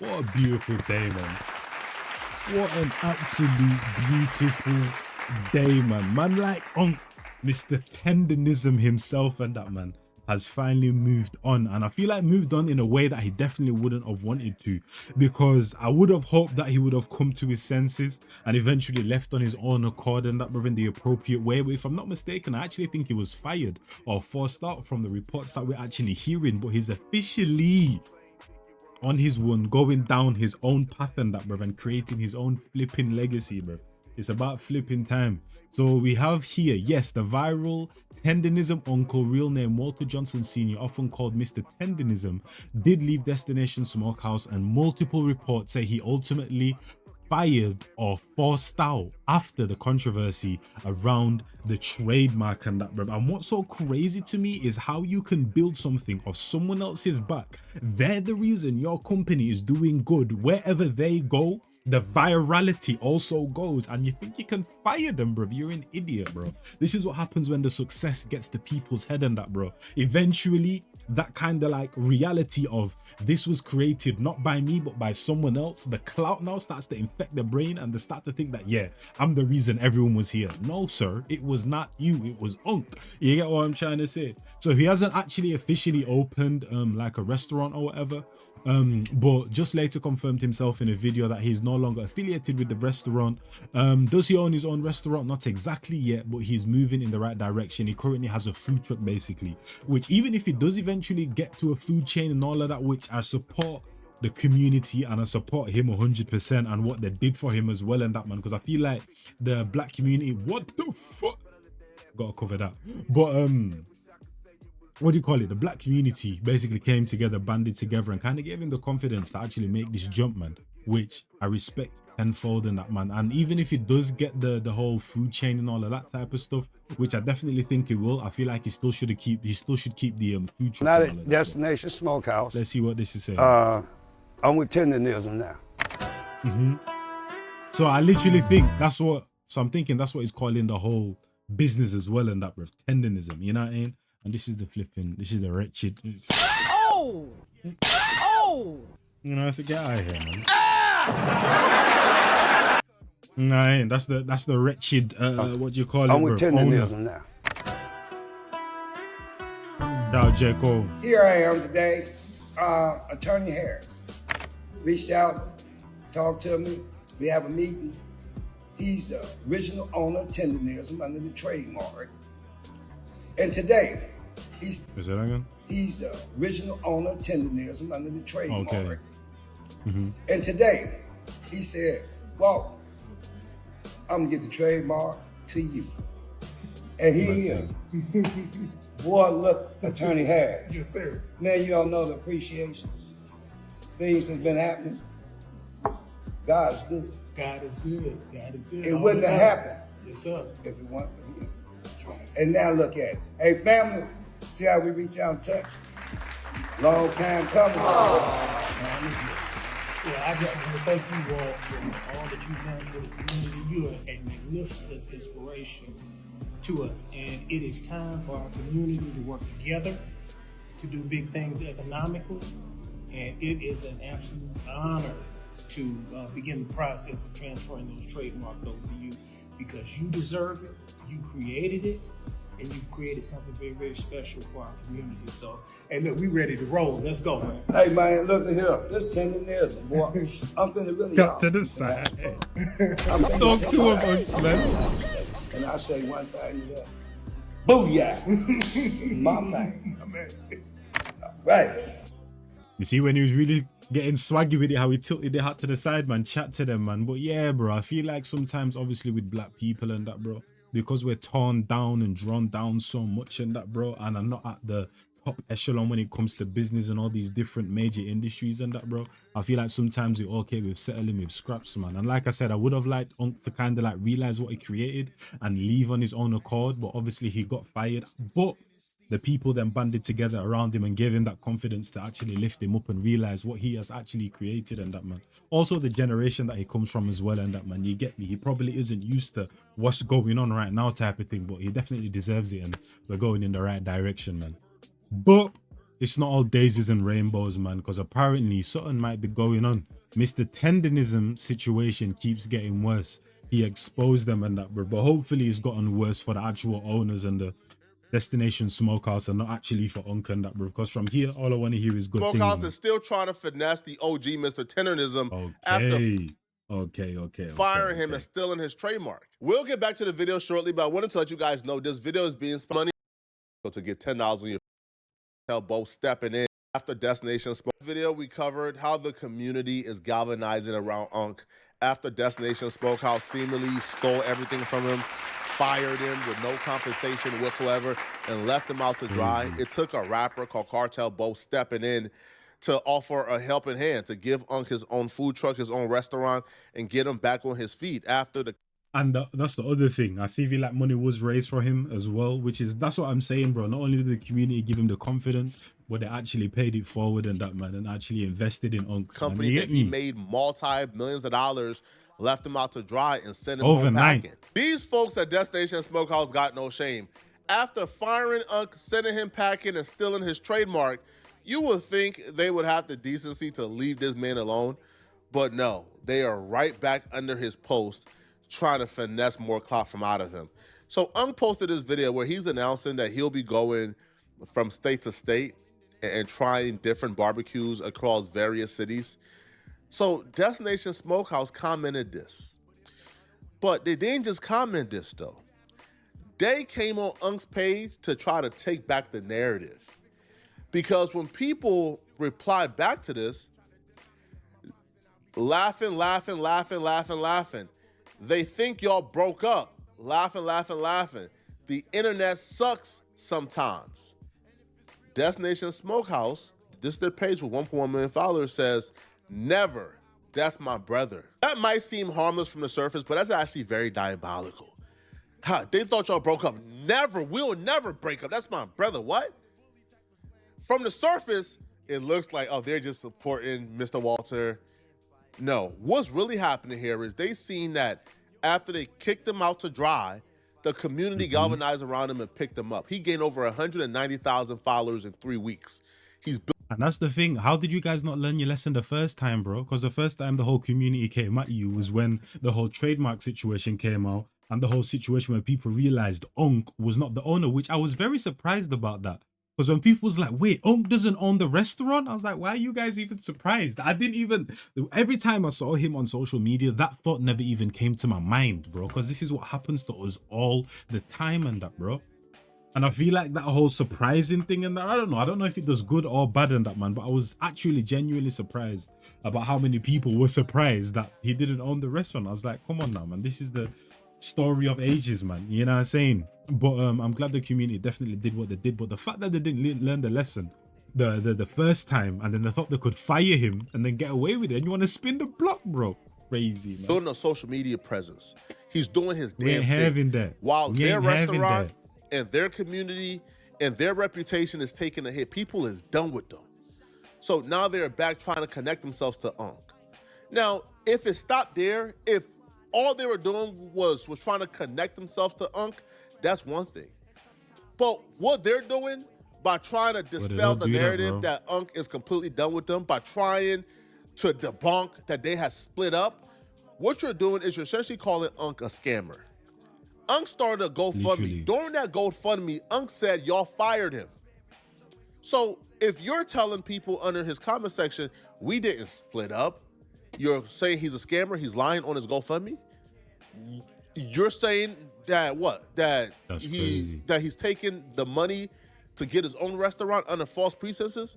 What a beautiful day, man. What an absolute beautiful day, man. Man, like Mr. Tendernism himself and that man has finally moved on. And I feel like moved on in a way that he definitely wouldn't have wanted to, because I would have hoped that he would have come to his senses and eventually left on his own accord and that were in the appropriate way. But if I'm not mistaken, I actually think he was fired or forced out from the reports that we're actually hearing. But he's officially on his one, going down his own path and that, bro, and creating his own flipping legacy, bro. It's about flipping time. So we have here, yes, the viral Tendernism uncle, real name Walter Johnson Sr., often called Mr. Tendernism, did leave Destination Smokehouse, and multiple reports say he ultimately fired or forced out after the controversy around the trademark and that, bro. And what's so crazy to me is how you can build something off someone else's back. They're the reason your company is doing good. Wherever they go, the virality also goes, and you think you can fire them, bro? You're an idiot, bro. This is what happens when the success gets to people's head and that, bro. Eventually, that kind of like reality of this was created not by me but by someone else, the clout now starts to infect the brain, and they start to think that, yeah, I'm the reason everyone was here. No, sir, it was not you, it was Unk. You get what I'm trying to say? So he hasn't actually officially opened like a restaurant or whatever, but just later confirmed himself in a video that he's no longer affiliated with the restaurant. Does he own his own restaurant? Not exactly yet, but he's moving in the right direction. He currently has a food truck basically, which even if he does eventually get to a food chain and all of that, which I support the community and I support him 100% and what they did for him as well and that, man, because I feel like the black community, what the fuck, gotta cover that, but what do you call it, the black community basically came together, banded together, and kind of gave him the confidence to actually make this jump, man, which I respect tenfold in that, man. And even if he does get the whole food chain and all of that type of stuff, which I definitely think he will, I feel like he still should keep the food truck. Not at Destination Smokehouse. Let's see what this is saying. I'm with Tendernism now. So I literally think that's what, so I'm thinking that's what he's calling the whole business as well, and that, bro, tendernism, you know what I mean? And this is the flipping, this is a wretched. Oh! Oh! You know, so get out of here, man. Nah, that's the wretched, what do you call it, bro? I'm with Tendernism now. Now, J. Cole. Here I am today. Attorney Harris reached out, talked to me. We have a meeting. He's the original owner of Tendernism under the trademark. And today, he's the original owner of Tendernism under the trademark. Okay. And today, he said, well, I'm gonna get the trademark to you. And he is. Boy, look, Attorney Harris. Yes, sir. Man, you don't know the appreciation. Things that's been happening. God's good. God is good. God is good. It wouldn't have happened. Yes, sir. If it wasn't for him. And now look at it. Hey, family, see how we reach out and touch? Long time coming. Yeah, I just want to thank you all for all that you've done for the community. You are a magnificent inspiration to us. And it is time for our community to work together to do big things economically. And it is an absolute honor to begin the process of transferring those trademarks over to you, because you deserve it, you created it, and you've created something very, very special for our community. So, and look, we ready to roll. Let's go, man. Hey, man, look at here. This Tendernism, boy. I'm finna really got to the side. Talk to him, man. And I say one thing to that. Booyah! My man. Right. You see, when he was really getting swaggy with it, how he tilted the hat to the side, man, chat to them, man. But yeah, bro, I feel like sometimes, obviously, with black people and that, bro, because we're torn down and drawn down so much and that, bro, and I'm not at the top echelon when it comes to business and all these different major industries and that, bro, I feel like sometimes we're okay with settling with scraps, man. And like I said, I would have liked Unc to kind of like realize what he created and leave on his own accord, but obviously he got fired. But the people then banded together around him and gave him that confidence to actually lift him up and realize what he has actually created and that, man. Also the generation that he comes from as well and that, man, you get me, he probably isn't used to what's going on right now type of thing, but he definitely deserves it and we're going in the right direction, man. But it's not all daisies and rainbows, man, because apparently something might be going on. Mr. Tendernism situation keeps getting worse. He exposed them and that, bro. But hopefully it's gotten worse for the actual owners and the Destination Smokehouse and not actually for Unc and that, bro. Because from here, all I want to hear is good Smokehouse things. is still trying to finesse the OG Mr. Tendernism Okay. after firing him and stealing his trademark. We'll get back to the video shortly, but I want to let you guys know this video is being spent to get $10 on your both stepping in. After Destination Smoke video, we covered how the community is galvanizing around Unc after Destination Smokehouse seemingly stole everything from him, fired him with no compensation whatsoever, and left him out to dry. It took a rapper called Cartel Bo stepping in to offer a helping hand, to give Unc his own food truck, his own restaurant, and get him back on his feet after the... And that's the other thing. I feel like money was raised for him as well, that's what I'm saying, bro. Not only did the community give him the confidence, but they actually paid it forward and that, man, and actually invested in Unc's company that he made multi-millions of dollars, left him out to dry and sent him home packing. These folks at Destination Smokehouse got no shame. After firing Unc, sending him packing, and stealing his trademark, you would think they would have the decency to leave this man alone, but no, they are right back under his post, trying to finesse more clout from out of him. So Unc posted this video where he's announcing that he'll be going from state to state and trying different barbecues across various cities. So Destination Smokehouse commented this, but they didn't just comment this though. They came on Unc's page to try to take back the narrative, because when people replied back to this, laughing, they think y'all broke up, laughing. The internet sucks sometimes. Destination Smokehouse, this is their page with 1.1 million followers, says, never, that's my brother. That might seem harmless from the surface, but that's actually very diabolical. They thought y'all broke up. Never, we'll never break up. That's my brother. What? From the surface, it looks like, oh, they're just supporting Mr. Walter. No, what's really happening here is they seen that after they kicked him out to dry, the community galvanized around him and picked him up. He gained over 190,000 followers in 3 weeks. And that's the thing. How did you guys not learn your lesson the first time, bro? Because the first time the whole community came at you was when the whole trademark situation came out and the whole situation where people realized Unc was not the owner, which I was very surprised about that. Because when people was like, wait, Unc doesn't own the restaurant? I was like, why are you guys even surprised? I didn't even, every time I saw him on social media, that thought never even came to my mind, bro. Because this is what happens to us all the time and that, bro. And I feel like that whole surprising thing and that, I don't know if it does good or bad in that, man, but I was actually genuinely surprised about how many people were surprised that he didn't own the restaurant. I was like, come on now, man, this is the story of ages, man, you know what I'm saying? But I'm glad the community definitely did what they did, but the fact that they didn't learn the lesson the first time, and then they thought they could fire him and then get away with it, and you want to spin the block, bro. Crazy, man. Building a social media presence. He's doing his damn thing. While their restaurant and their community and their reputation is taking a hit, people is done with them. So now they're back trying to connect themselves to Unc. Now, if it stopped there, if all they were doing was trying to connect themselves to Unc, that's one thing. But what they're doing by trying to dispel the narrative that Unc is completely done with them, by trying to debunk that they have split up, what you're doing is you're essentially calling Unc a scammer. Unc started a GoFundMe. Literally. During that GoFundMe, Unc said y'all fired him. So if you're telling people under his comment section, we didn't split up, you're saying he's a scammer, he's lying on his GoFundMe, you're saying that what? That he's taking the money to get his own restaurant under false pretenses?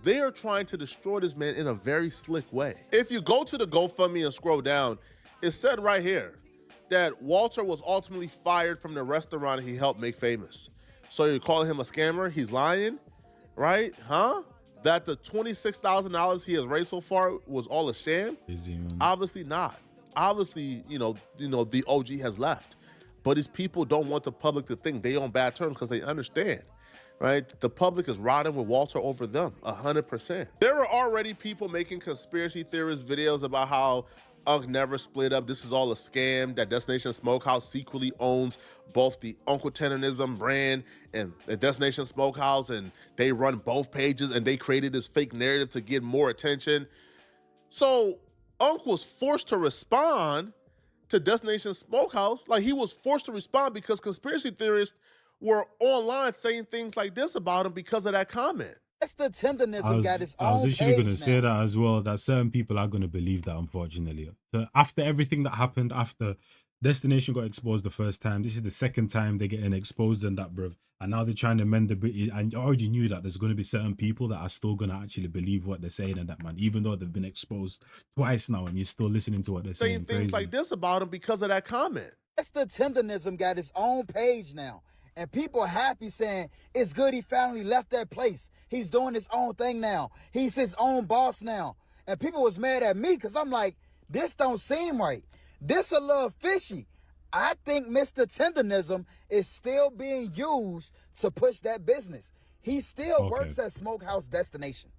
They are trying to destroy this man in a very slick way. If you go to the GoFundMe and scroll down, it said right here that Walter was ultimately fired from the restaurant he helped make famous. So you're calling him a scammer? He's lying, right? Huh? That the $26,000 he has raised so far was all a sham? Obviously not. Obviously, you know, the OG has left, but his people don't want the public to think they on bad terms because they understand, right? The public is riding with Walter over them 100%. There are already people making conspiracy theorist videos about how Unc never split up. This is all a scam. That Destination Smokehouse secretly owns both the Uncle Tendernism brand and the Destination Smokehouse, and they run both pages, and they created this fake narrative to get more attention. So Unc was forced to respond to Destination Smokehouse. Like, he was forced to respond because conspiracy theorists were online saying things like this about him because of that comment. That's the Tendernism got its own I was literally page going to say now. that as well, that certain people are going to believe that, unfortunately. So after everything that happened, after Destination got exposed the first time, this is the second time they're getting exposed and that, bruv. And now they're trying to mend the bit. And you already knew that there's going to be certain people that are still going to actually believe what they're saying and that, man, even though they've been exposed twice now and you're still listening to what they're saying. Things Crazy. like this about him because of that comment. That's the Tendernism got its own page now. And people are happy saying, it's good he finally left that place. He's doing his own thing now. He's his own boss now. And people was mad at me because I'm like, this don't seem right. This a little fishy. I think Mr. Tendernism is still being used to push that business. He still works at Smokehouse Destination.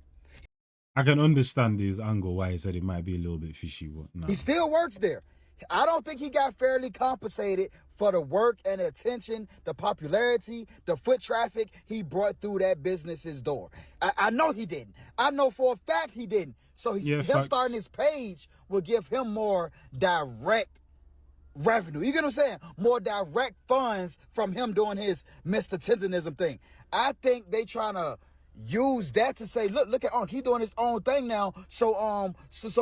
I can understand his angle why he said it might be a little bit fishy. But no. He still works there. I don't think he got fairly compensated for the work and the attention, the popularity, the foot traffic he brought through that business's door. I know he didn't. I know for a fact he didn't. So him starting his page will give him more direct revenue. You get what I'm saying? More direct funds from him doing his Mr. Tendernism thing. I think they trying to use that to say, look at Unc, he doing his own thing now, so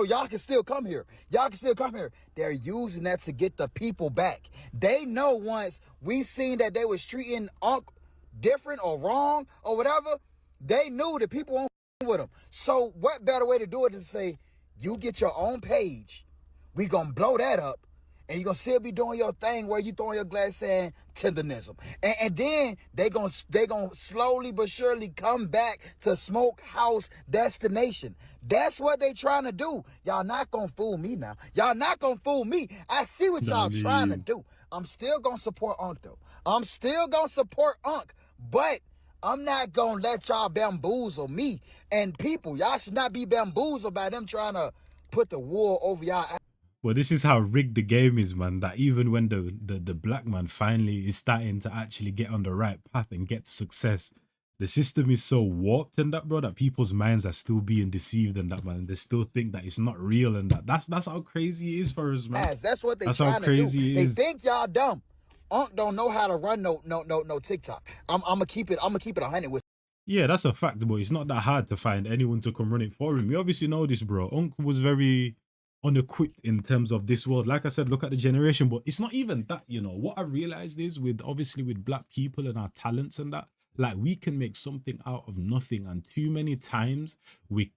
y'all can still come here. Y'all can still come here. They're using that to get the people back. They know once we seen that they was treating Unc different or wrong or whatever, they knew that people won't with him. So what better way to do it is to say, you get your own page, we gonna blow that up, and you're going to still be doing your thing where you throwing your glass saying Tendernism. And then they gonna slowly but surely come back to Smokehouse Destination. That's what they trying to do. Y'all not going to fool me now. Y'all not going to fool me. I see what y'all trying to do. I'm still going to support Unc, though. I'm still going to support Unc. But I'm not going to let y'all bamboozle me and people. Y'all should not be bamboozled by them trying to put the wool over y'all eyes. Well, this is how rigged the game is, man, that even when the black man finally is starting to actually get on the right path and get success, the system is so warped and that, bro, that people's minds are still being deceived and that, man. They still think that it's not real and that. That's how crazy it is for us, man. That's what they That's trying how crazy to do. it is. They think y'all dumb. Unc don't know how to run no TikTok. I'm gonna keep it 100 with you. Yeah, that's a fact, but it's not that hard to find anyone to come run it for him. You obviously know this, bro. Unc was very unequipped in terms of this world. Like I said, look at the generation, but it's not even that, you know. What I realized is with black people and our talents and that, like, we can make something out of nothing, and too many times the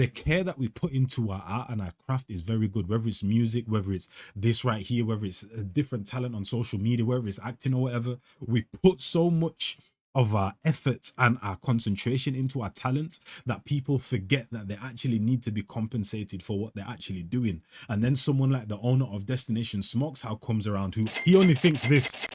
care that we put into our art and our craft is very good, whether it's music, whether it's this right here, whether it's a different talent on social media, whether it's acting or whatever. We put so much of our efforts and our concentration into our talents that people forget that they actually need to be compensated for what they're actually doing. And then someone like the owner of Destination Smokehouse comes around, who he only thinks this.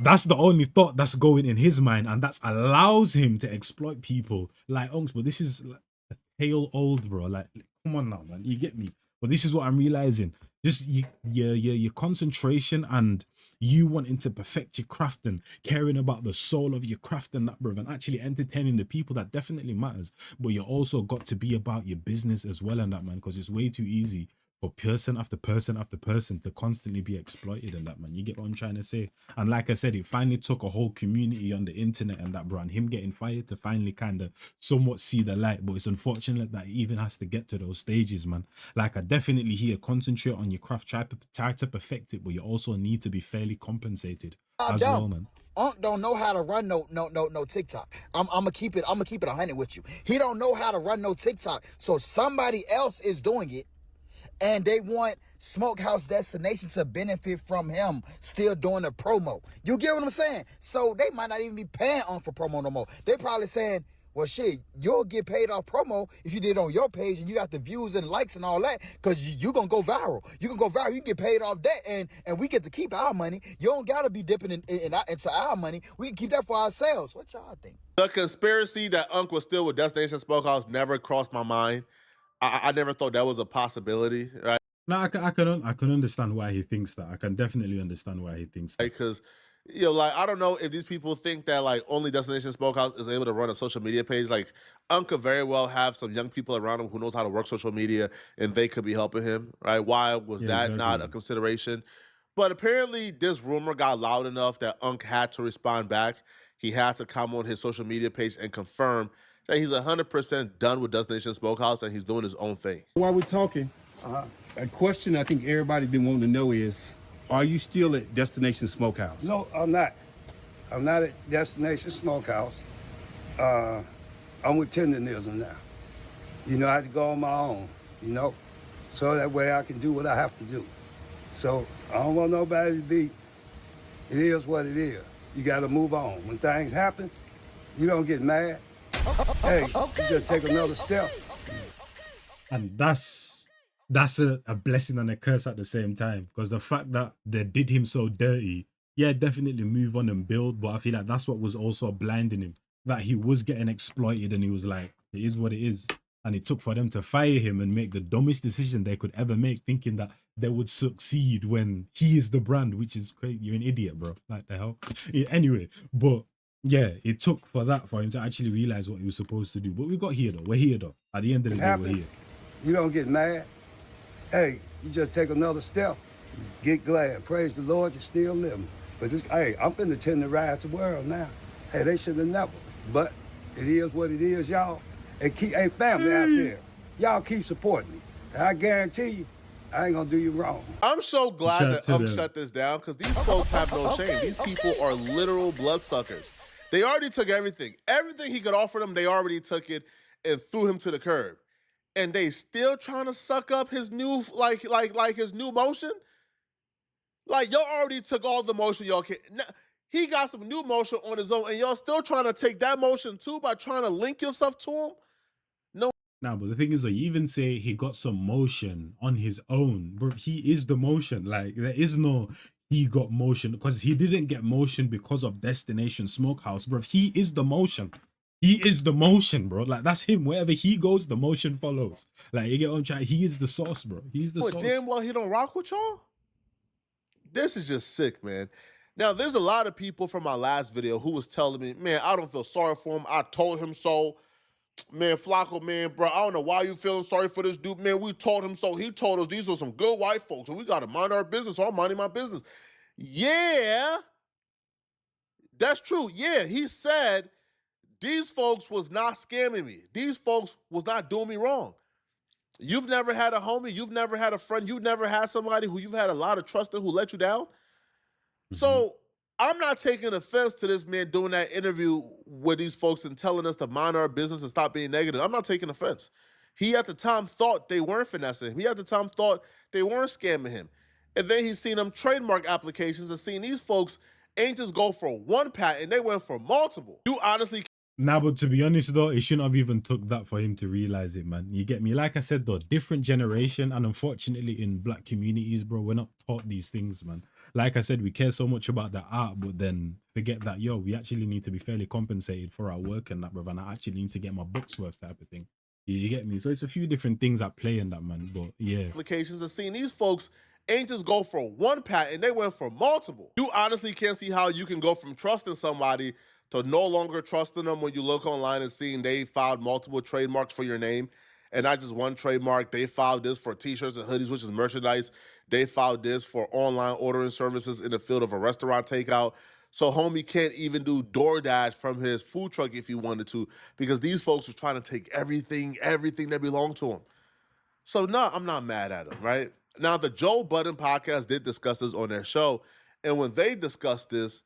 That's the only thought that's going in his mind, and that allows him to exploit people like Unks. But this is like a tale old, bro. Like, come on now, man. You get me? But this is what I'm realizing. Just your concentration and you wanting to perfect your craft and caring about the soul of your craft and that, bro, and actually entertaining the people, that definitely matters. But you also got to be about your business as well and that, man, because it's way too easy for person after person after person to constantly be exploited and that, man. You get what I'm trying to say? And like I said, it finally took a whole community on the internet and that, bro, and him getting fired to finally kind of somewhat see the light. But it's unfortunate that it even has to get to those stages, man. Like, I definitely hear concentrate on your craft, try to perfect it, but you also need to be fairly compensated as well, man. Unc don't know how to run no TikTok. I'm gonna keep it 100 with you. He don't know how to run no TikTok. So somebody else is doing it, and they want Smokehouse Destination to benefit from him still doing the promo. You get what I'm saying? So they might not even be paying Unc for promo no more. They probably saying, well, shit, you'll get paid off promo if you did it on your page and you got the views and likes and all that, because you're going to go viral. You can go viral. You can get paid off that, and we get to keep our money. You don't got to be dipping into our money. We can keep that for ourselves. What y'all think? The conspiracy that Unc was still with Destination Smokehouse never crossed my mind. I never thought that was a possibility, right? No, I can understand why he thinks that. I can definitely understand why he thinks that. Because, you know, like, I don't know if these people think that, like, only Destination Smokehouse is able to run a social media page. Like, could very well have some young people around him who knows how to work social media, and they could be helping him, right? Why was that not a consideration? But apparently this rumor got loud enough that had to respond back. He had to come on his social media page and confirm that he's 100% done with Destination Smokehouse and he's doing his own thing. While we're talking, a question I think everybody's been wanting to know is, are you still at Destination Smokehouse? No, I'm not. I'm not at Destination Smokehouse. I'm with Tendernism now. You know, I had to go on my own, you know, so that way I can do what I have to do. So I don't want nobody to be, it is what it is. You got to move on. When things happen, you don't get mad. Hey, you just take another step. And that's a blessing and a curse at the same time, because the fact that they did him so dirty, yeah, definitely move on and build, but I feel like that's what was also blinding him, that he was getting exploited and he was like, it is what it is. And it took for them to fire him and make the dumbest decision they could ever make, thinking that they would succeed when he is the brand, which is crazy. You're an idiot, bro. Like the hell. Yeah, anyway, but yeah, it took for him to actually realize what he was supposed to do. But we got here though. We're here though. At the end of the day, we're here. You don't get mad. Hey, you just take another step. Get glad. Praise the Lord, you're still living. But this, hey, I'm finna tend to rise the world now. Hey, they should have never. But it is what it is, y'all. And keep, hey, family out there, y'all keep supporting me. And I guarantee you, I ain't gonna do you wrong. I'm so glad that shut this down, because these folks have no shame. These people are literal bloodsuckers. They already took everything. Everything he could offer them, they already took it and threw him to the curb. And they still trying to suck up his new, like his new motion? Like, y'all already took all the motion y'all can. Now, he got some new motion on his own, and y'all still trying to take that motion too by trying to link yourself to him? No. Nah, but the thing is, you even say he got some motion on his own, bro. He is the motion. Like, there is no he got motion, because he didn't get motion because of Destination Smokehouse, bro. He is the motion. He is the motion, bro. Like, that's him. Wherever he goes, the motion follows. Like, you get what I'm trying? He is the sauce, bro. He's the sauce. Damn well he don't rock with y'all? This is just sick, man. Now, there's a lot of people from my last video who was telling me, man, I don't feel sorry for him. I told him so. Man, Flacco, man, bro, I don't know why you feeling sorry for this dude. Man, we told him so. He told us these are some good white folks, and we got to mind our business. So I'm minding my business. Yeah, that's true. Yeah, he said these folks was not scamming me. These folks was not doing me wrong. You've never had a homie. You've never had a friend. You've never had somebody who you've had a lot of trust in who let you down. So I'm not taking offense to this man doing that interview with these folks and telling us to mind our business and stop being negative. I'm not taking offense. He at the time thought they weren't finessing him. He at the time thought they weren't scamming him. And then he's seen them trademark applications and seen these folks ain't just go for one patent, they went for multiple. You honestly... Nah, but to be honest though, it shouldn't have even took that for him to realize it, man. You get me? Like I said though, different generation, and unfortunately in black communities, bro, we're not taught these things, man. Like I said, we care so much about the art, but then forget that, yo, we actually need to be fairly compensated for our work and that, bro, and I actually need to get my books worth type of thing. You get me? So it's a few different things at play in that, man, but yeah. Applications are seeing these folks ain't just go for one patent, they went for multiple. You honestly can't see how you can go from trusting somebody to no longer trusting them when you look online and seeing they filed multiple trademarks for your name, and not just one trademark. They filed this for t-shirts and hoodies, which is merchandise. They filed this for online ordering services in the field of a restaurant takeout. So homie can't even do DoorDash from his food truck if he wanted to, because these folks were trying to take everything that belonged to him. So no, I'm not mad at him, right? Now, the Joe Budden podcast did discuss this on their show, and when they discussed this,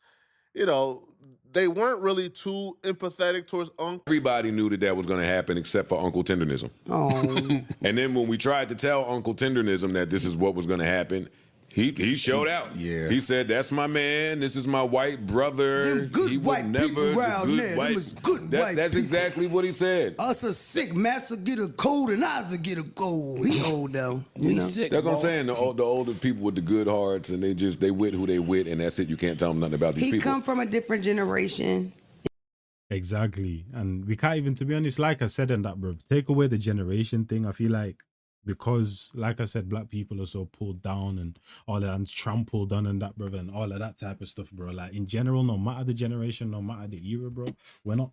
you know, they weren't really too empathetic towards Uncle. Everybody knew that was going to happen except for Uncle Tendernism. Oh. And then when we tried to tell Uncle Tendernism that this is what was going to happen, he showed out. Yeah. He said, that's my man. This is my white brother. Them good he white would never, people around there. Them is good white That's people. exactly what he said. Us a sick master get a cold and ours will get a cold. He old though. You know? Sick, that's what I'm saying. The older people with the good hearts, and they with who they with, and that's it. You can't tell them nothing about these people. He come from a different generation. Exactly. And we can't even, to be honest, like I said in that, bro, take away the generation thing. I feel like because, like I said, black people are so pulled down and all that and trampled on and that, bro, and all of that type of stuff, bro. Like in general, no matter the generation, no matter the era, bro, we're not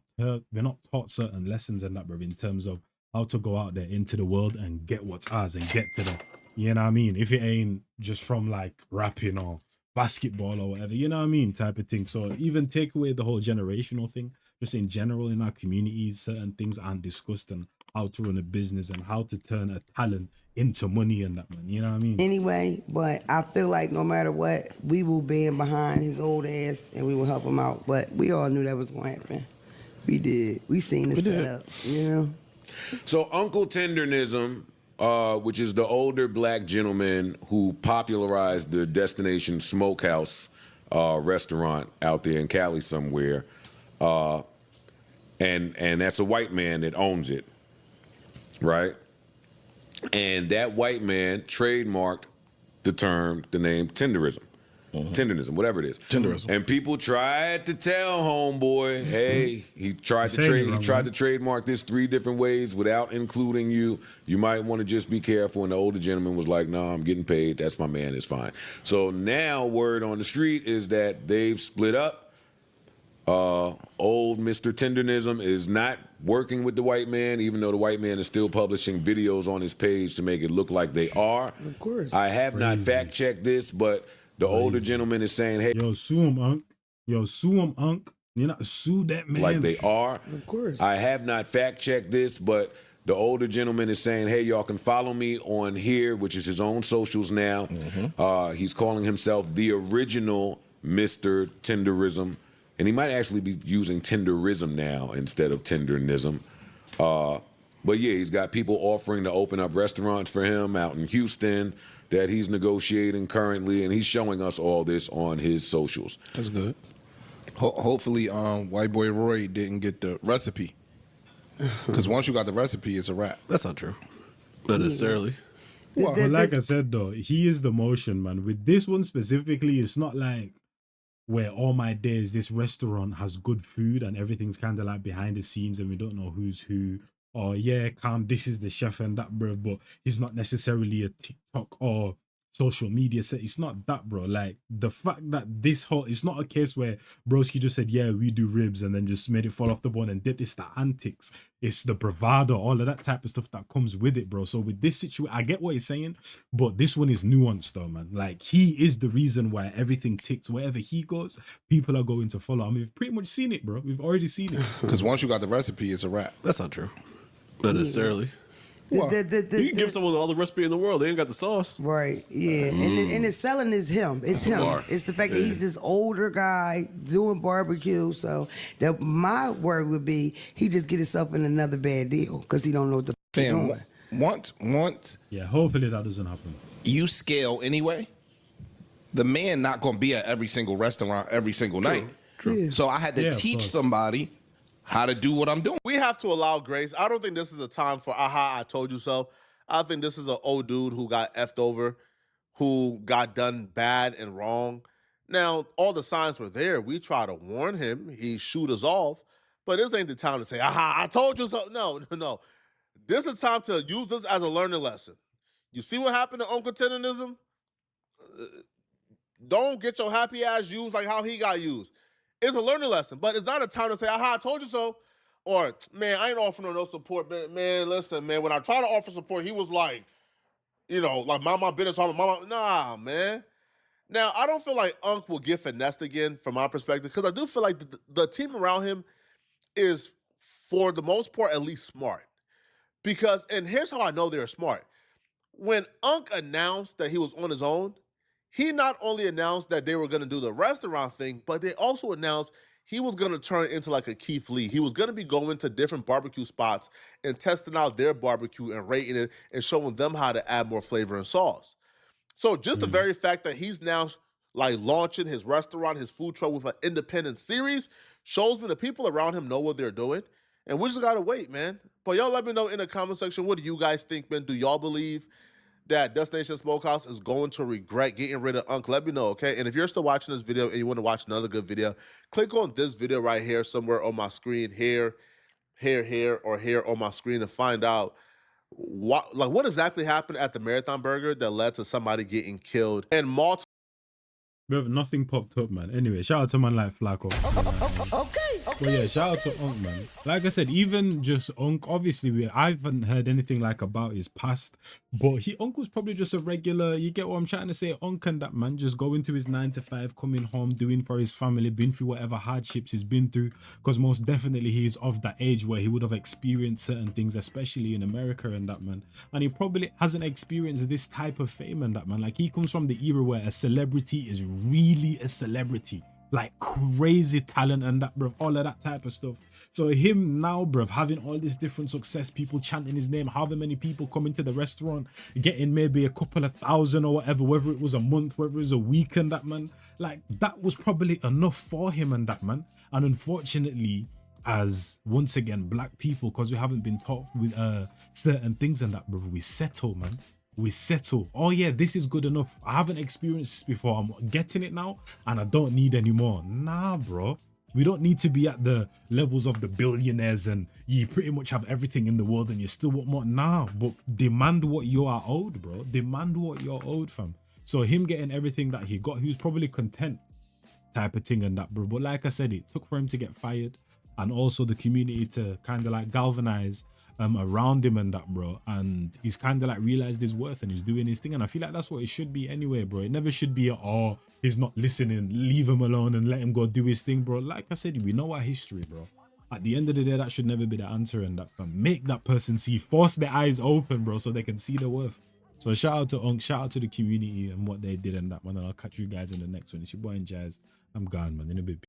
taught certain lessons and that, bro, in terms of how to go out there into the world and get what's ours and get to the, you know what I mean? If it ain't just from like rapping or basketball or whatever, you know what I mean, type of thing. So even take away the whole generational thing, just in general in our communities, certain things aren't discussed and how to run a business and how to turn a talent into money and that, man. You know what I mean? Anyway, but I feel like no matter what, we will band behind his old ass and we will help him out. But we all knew that was going to happen. We did. We seen the setup, you know? So Uncle Tendernism, which is the older black gentleman who popularized the Destination Smokehouse restaurant out there in Cali somewhere, and that's a white man that owns it, right? And that white man trademarked the name Tenderism. Tendernism, whatever it is. Tenderism. And people tried to tell homeboy, hey, he tried to trademark this 3 different ways without including you. You might want to just be careful. And the older gentleman was like, no, I'm getting paid. That's my man. It's fine. So now word on the street is that they've split up. Old Mr. Tendernism is not working with the white man, even though the white man is still publishing videos on his page to make it look like they are. Of course. I have not fact-checked this, but the older gentleman is saying, hey, yo, sue him, Unc. Yo, sue him, Unc. You know, sue that man. like they are. Of course. I have not fact-checked this, but the older gentleman is saying, hey, y'all can follow me on here, which is his own socials now. He's calling himself the original Mr. Tenderism. And he might actually be using Tenderism now instead of Tendernism. But yeah, he's got people offering to open up restaurants for him out in Houston that he's negotiating currently, and he's showing us all this on his socials. That's good. Hopefully, white boy Roy didn't get the recipe, because once you got the recipe, it's a wrap. That's not true. Not necessarily. But like I said, though, he is the motion, man. With this one specifically, it's not like where all my days this restaurant has good food and everything's kind of like behind the scenes and we don't know who's who. Or yeah, this is the chef and that, bro. But he's not necessarily a TikTok or social media set. It's not that, bro. Like the fact that it's not a case where broski just said, yeah, we do ribs and then just made it fall off the bone and dipped. It's the antics. It's the bravado, all of that type of stuff that comes with it, bro. So with this situation, I get what he's saying, but this one is nuanced though, man. Like he is the reason why everything ticks. Wherever he goes, people are going to follow. I mean, we've pretty much seen it, bro. We've already seen it. Because once you got the recipe, it's a wrap. That's not true. Not necessarily. You You can give someone all the recipe in the world. They ain't got the sauce. Right, yeah. And the selling is him. It's him. Bar. It's the fact that he's this older guy doing barbecue. So that my word would be he just get himself in another bad deal because he don't know what the f*** he's doing. Once yeah, hopefully that doesn't happen. You scale anyway, the man not going to be at every single restaurant every single night. True. Yeah. So I had to teach somebody how to do what I'm doing. We have to allow grace. I don't think this is a time for, aha, I told you so. I think this is an old dude who got effed over, who got done bad and wrong. Now, all the signs were there. We try to warn him. He shoot us off. But this ain't the time to say, aha, I told you so. No. This is time to use this as a learning lesson. You see what happened to Uncle Tendernism? Don't get your happy ass used like how he got used. It's a learning lesson, but it's not a time to say, aha, I told you so. Or, man, I ain't offering no support. Man, listen, man, when I try to offer support, he was like, like my business, nah, man. Now, I don't feel like Unc will get finessed again from my perspective, because I do feel like the team around him is, for the most part, at least smart. Because, and here's how I know they're smart. When Unc announced that he was on his own, he not only announced that they were going to do the restaurant thing, but they also announced he was going to turn it into like a Keith Lee. He was going to be going to different barbecue spots and testing out their barbecue and rating it and showing them how to add more flavor and sauce. So just the very fact that he's now like launching his restaurant, his food truck with an independent series shows me the people around him know what they're doing. And we just got to wait, man. But y'all let me know in the comment section, what do you guys think, man? Do y'all believe that Destination Smokehouse is going to regret getting rid of Unc, let me know, okay? And if you're still watching this video and you want to watch another good video, click on this video right here somewhere on my screen, here, or here on my screen, and find out what exactly happened at the Marathon Burger that led to somebody getting killed and multiple. But nothing popped up, man. Anyway, shout out to man like Flacco. But yeah, shout out to Unc, man. Like I said, even just Unc, obviously, I haven't heard anything like about his past, but Unc was probably just a regular, you get what I'm trying to say, Unc and that man, just going to his 9-to-5, coming home, doing for his family, been through whatever hardships he's been through, because most definitely he is of that age where he would have experienced certain things, especially in America and that, man. And he probably hasn't experienced this type of fame and that, man. Like, he comes from the era where a celebrity is really a celebrity, like crazy talent and that, bruv, all of that type of stuff. So him now, bruv, having all this different success, people chanting his name, however many people coming to the restaurant, getting maybe a couple of thousand or whatever, whether it was a month, whether it was a week and that, man, like that was probably enough for him and that, man. And unfortunately, as once again black people, because we haven't been taught with certain things and that, bruv, we settle, man. We settle. Oh yeah, this is good enough. I haven't experienced this before. I'm getting it now and I don't need any more. Nah, bro. We don't need to be at the levels of the billionaires and you pretty much have everything in the world and you still want more. Nah, but demand what you are owed, bro. Demand what you're owed, fam. So him getting everything that he got, he was probably content type of thing and that, bro. But like I said, it took for him to get fired and also the community to kind of like galvanize around him and that, bro. And he's kind of like realized his worth and he's doing his thing. And I feel like that's what it should be anyway, bro. It never should be, oh, he's not listening, leave him alone and let him go do his thing, bro. Like I said, we know our history, bro. At the end of the day, that should never be the answer and that, fam. Make that person see, force their eyes open, bro, so they can see the worth. So shout out to Unc, shout out to the community and what they did and that, man. And I'll catch you guys in the next one. It's your boy and Jazz. I'm gone, man. In a bit.